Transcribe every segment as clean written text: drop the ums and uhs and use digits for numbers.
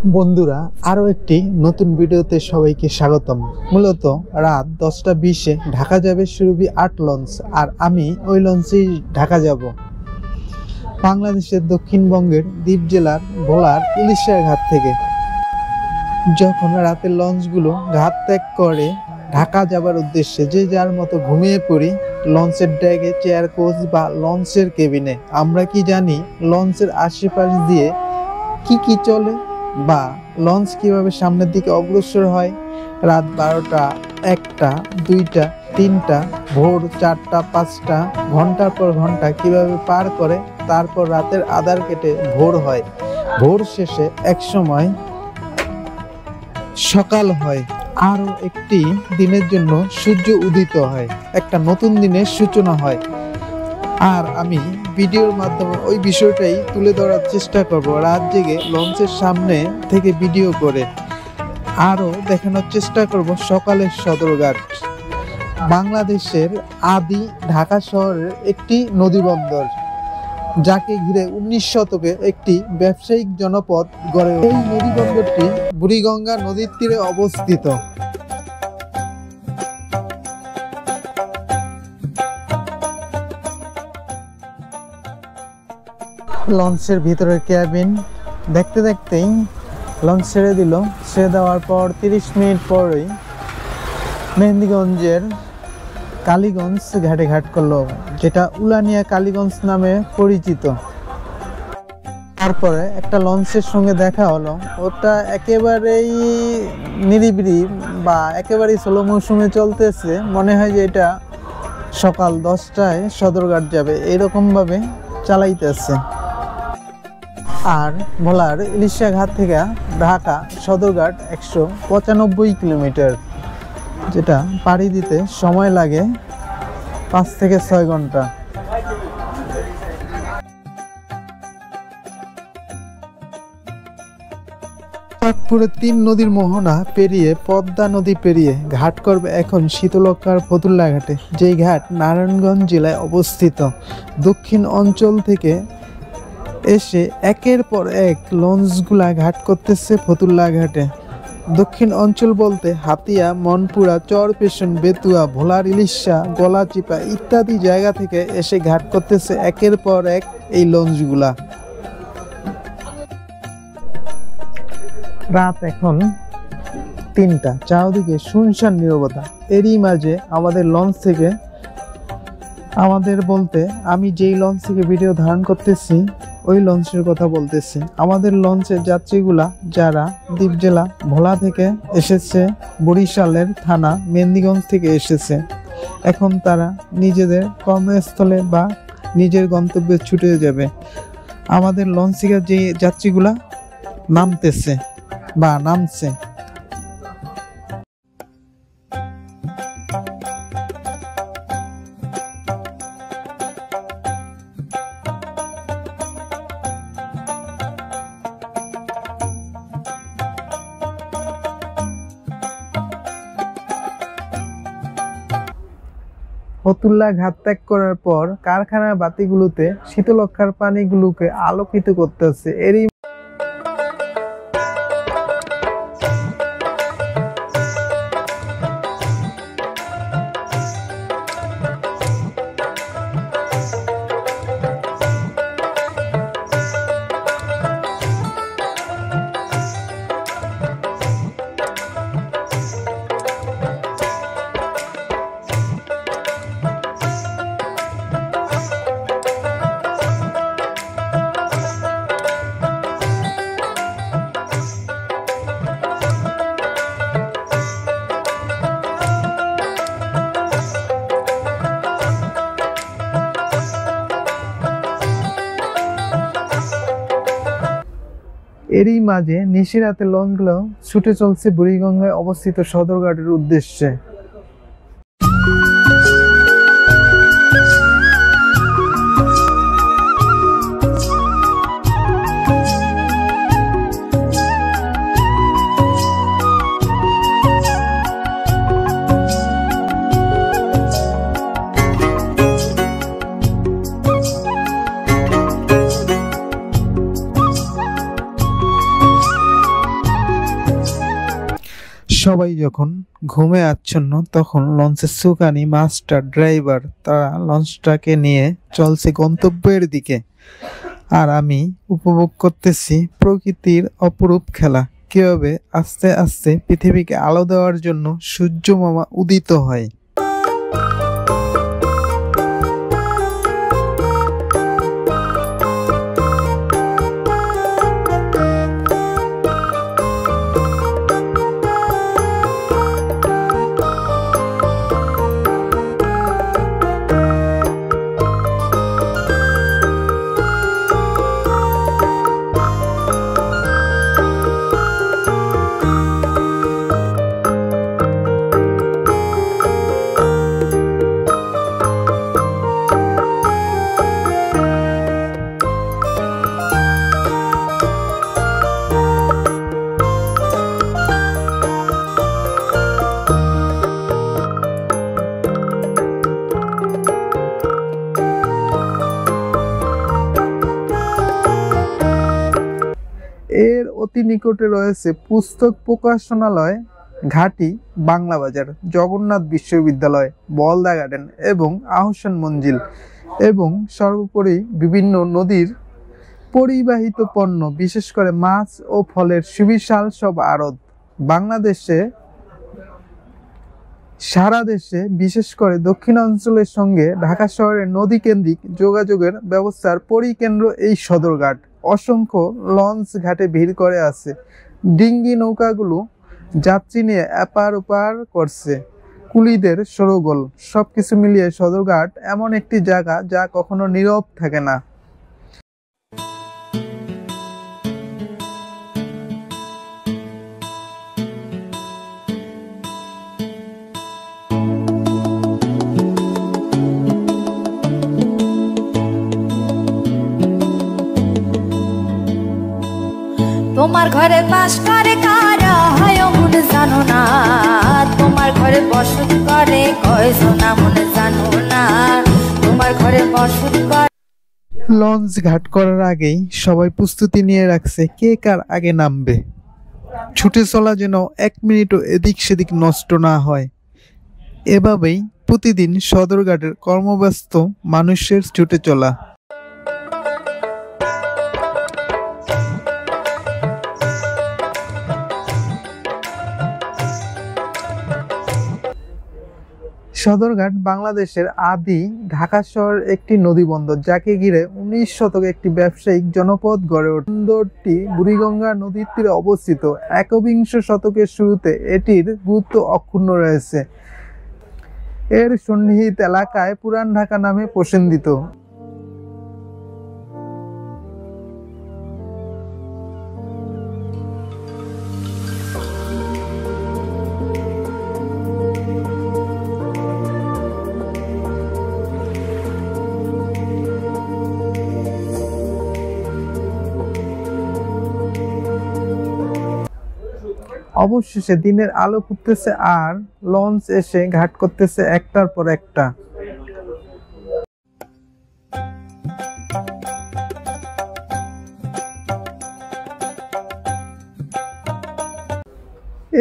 বন্ধুরা, আরও একটি নতুন ভিডিওতে সবাইকে স্বাগতম। মূলত রাত 10:20-এ ঢাকা যাবে সুরভি 8 লঞ্চ, আর আমি ওই লঞ্চেই ঢাকা যাব। বাংলাদেশের দক্ষিণবঙ্গের দ্বীপ জেলার ভোলার ইলিশিয়া ঘাট থেকে। যখন রাতের লঞ্চগুলো ঘাট ত্যাগ করে ঢাকা যাবার উদ্দেশ্যে যে যার মতো ঘুমিয়ে পড়ি লঞ্চের ডেকে, চেয়ার কোচ বা লঞ্চের কেবিনে। আমরা কি জানি লঞ্চের আশেপাশ দিয়ে কি চলে বা লঞ্চ কিভাবে সামনের দিকে অগ্রসর হয়। রাত 12টা, 1টা, 2টা, 3টা, ভোর 4টা, 5টা, ঘন্টার পর ঘন্টা কিভাবে পার করে, তারপর রাতের আধার কেটে ভোর হয়। ভোর শেষে এক সময় সকাল হয়, আরো একটি দিনের জন্য সূর্য উদিত হয়, একটা নতুন দিনের সূচনা হয়। আর আমি ভিডিওর মাধ্যমে ওই বিষয়টাই তুলে ধরার চেষ্টা করব, রাত জেগে লঞ্চের সামনে থেকে ভিডিও করে। আরও দেখানোর চেষ্টা করব সকালের সদরঘাট, বাংলাদেশের আদি ঢাকা শহরের একটি নদীবন্দর, যাকে ঘিরে 19 শতকে একটি ব্যবসায়িক জনপদ গড়ে ওঠে। এই নদীবন্দরটি বুড়িগঙ্গা নদীর তীরে অবস্থিত। লঞ্চের ভিতরের ক্যাবিন দেখতে দেখতেই লঞ্চ ছেড়ে দিল। ছেড়ে দেওয়ার পর 30 মিনিট পরেই মেহেন্দিগঞ্জের কালীগঞ্জ ঘাটে ঘাট করলো, যেটা উলানিয়া কালীগঞ্জ নামে পরিচিত। তারপরে একটা লঞ্চের সঙ্গে দেখা হলো, ওটা একেবারেই নিরিবিলি বা একেবারেই স্লো মৌসুমে চলতেছে। মনে হয় যে এটা সকাল 10টায় সদরঘাট যাবে, এরকমভাবে চালাইতেছে। আর ভোলার ইলিশিয়া ঘাট থেকে ঢাকা সদরঘাট 195 কিলোমিটার, যেটা পাড়ি দিতে সময় লাগে 5 থেকে 6 ঘন্টা। চাঁদপুরের 3 নদীর মোহনা পেরিয়ে, পদ্মা নদী পেরিয়ে ঘাট করবে এখন শীতলক্ষার ফতুল্লা ঘাটে, যেই ঘাট নারায়ণগঞ্জ জেলায় অবস্থিত। দক্ষিণ অঞ্চল থেকে এসে একের পর এক লঞ্চগুলা ঘাট করতেছে ফতুল্লা ঘাটে। দক্ষিণ অঞ্চল বলতে হাতিয়া, মনপুরা, চরপেশন, বেতুয়া, ভোলার ইলিশা, গলাচিপা ইত্যাদি জায়গা থেকে এসে ঘাট করতেছে একের পর এক এই লঞ্চগুলা। রাত এখন 3টা, চারদিকে শুনশান নীরবতা। এরই মাঝে আমাদের লঞ্চ থেকে, আমাদের বলতে আমি যেই লঞ্চ থেকে ভিডিও ধারণ করতেছি ওই লঞ্চের কথা বলতেছি। আমাদের লঞ্চের যাত্রীগুলা যারা দ্বীপ জেলা ভোলা থেকে এসেছে, বরিশালের থানা মেহেন্দিগঞ্জ থেকে এসেছে, এখন তারা নিজেদের কর্মস্থলে বা নিজের গন্তব্যে ছুটে যাবে। আমাদের লঞ্চ থেকে যে যাত্রীগুলা নামতেছে বা নামছে, ফতুল্লা ঘাট ত্যাগ করার পর কারখানার বাতিগুলোতে শীতলক্ষার পানিগুলোকে আলোকিত করতেছে। এরই মাঝে নিশিরাতে লঞ্চগুলো ছুটে চলছে বুড়িগঙ্গায় অবস্থিত সদরঘাটের উদ্দেশ্যে। সবাই যখন ঘুমে আচ্ছন্ন তখন লঞ্চের সুকানি মাস্টার ড্রাইভার তারা লঞ্চটাকে নিয়ে চলছে গন্তব্যের দিকে, আর আমি উপভোগ করতেছি প্রকৃতির অপরূপ খেলা, কিভাবে আস্তে আস্তে পৃথিবীকে আলো দেওয়ার জন্য সূর্য মামা উদিত হয়। এর অতি নিকটে রয়েছে পুস্তক প্রকাশনালয়, ঘাটি, বাংলা বাজার, জগন্নাথ বিশ্ববিদ্যালয়, বলদা গার্ডেন এবং আহসান মঞ্জিল, এবং সর্বোপরি বিভিন্ন নদীর পরিবাহিত পণ্য, বিশেষ করে মাছ ও ফলের সুবিশাল সব আড়ত। বাংলাদেশে সারা দেশে বিশেষ করে দক্ষিণাঞ্চলের সঙ্গে ঢাকা শহরের নদী কেন্দ্রিক যোগাযোগের ব্যবস্থার পরিকেন্দ্র এই সদরঘাট। অসংখ্য লঞ্চ ঘাটে ভিড় করে আছে, ডিঙ্গি নৌকাগুলো যাত্রী নিয়ে এপার ওপার করছে, কুলিদের সরগোল। সবকিছু মিলিয়ে সদরঘাট এমন একটি জায়গা যা কখনো নীরব থাকে না। তোমার ঘরে বাস করে কারা হয় মনে জানো না, তোমার ঘরে বসত করে কয়জন মনে জানো না, তোমার ঘরে বসত করে। লঞ্চ ঘাট করার আগেই সবাই প্রস্তুতি নিয়ে রাখছে কে কার আগে নামবে। ছুটে চলা যেন এক মিনিটও এদিক সেদিক নষ্ট না হয়। এভাবেই প্রতিদিন সদরঘাটের কর্মব্যস্ত মানুষের ছুটে চলা। সদরঘাট বাংলাদেশের আদি ঢাকা শহরের একটি নদীবন্দর, যাকে ঘিরে 19 শতকে একটি ব্যবসায়িক জনপদ গড়ে ওঠে। বন্দরটি বুড়িগঙ্গা নদীর তীরে অবস্থিত। একবিংশ শতকের শুরুতে এটির গুরুত্ব অক্ষুণ্ণ রয়েছে। এর সন্নিহিত এলাকায় পুরান ঢাকা নামে প্রসিদ্ধিত। অবশেষে দিনের আলো ফুটতেছে আর লঞ্চ এসে ঘাট করতেছে একটার পর একটা।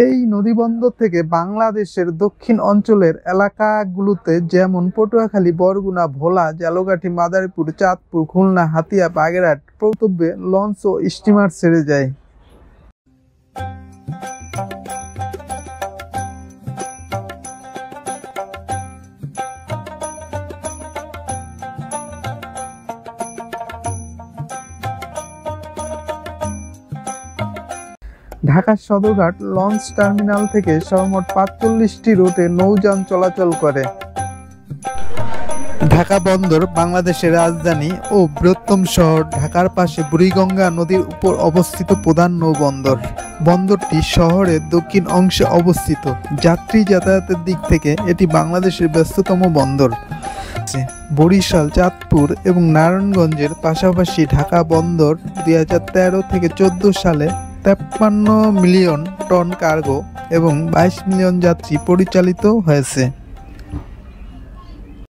এই নদীবন্দর থেকে বাংলাদেশের দক্ষিণ অঞ্চলের এলাকাগুলোতে যেমন পটুয়াখালী, বরগুনা, ভোলা, ঝালকাঠি, মাদারীপুর, চাঁদপুর, খুলনা, হাতিয়া, বাগেরহাট গন্তব্যে লঞ্চ ও স্টিমার ছেড়ে যায়। ঢাকার সদরঘাট লঞ্চ টার্মিনাল থেকে সর্বমোট ৪৫টি রুটে নৌযান চলাচল করে। ঢাকা বন্দর বাংলাদেশের রাজধানী ও বৃহত্তম শহর ঢাকার পাশে বুড়িগঙ্গা নদীর উপর অবস্থিত প্রধান নৌবন্দর। বন্দরটি শহরের দক্ষিণ অংশে অবস্থিত। যাত্রী যাতায়াতের দিক থেকে এটি বাংলাদেশের ব্যস্ততম বন্দর। বরিশাল, চাঁদপুর এবং নারায়ণগঞ্জের পাশাপাশি ঢাকা বন্দর 2013 থেকে 14 সালে 53 মিলিয়ন টন কার্গো এবং 22 মিলিয়ন যাত্রী পরিচালিত হয়েছে।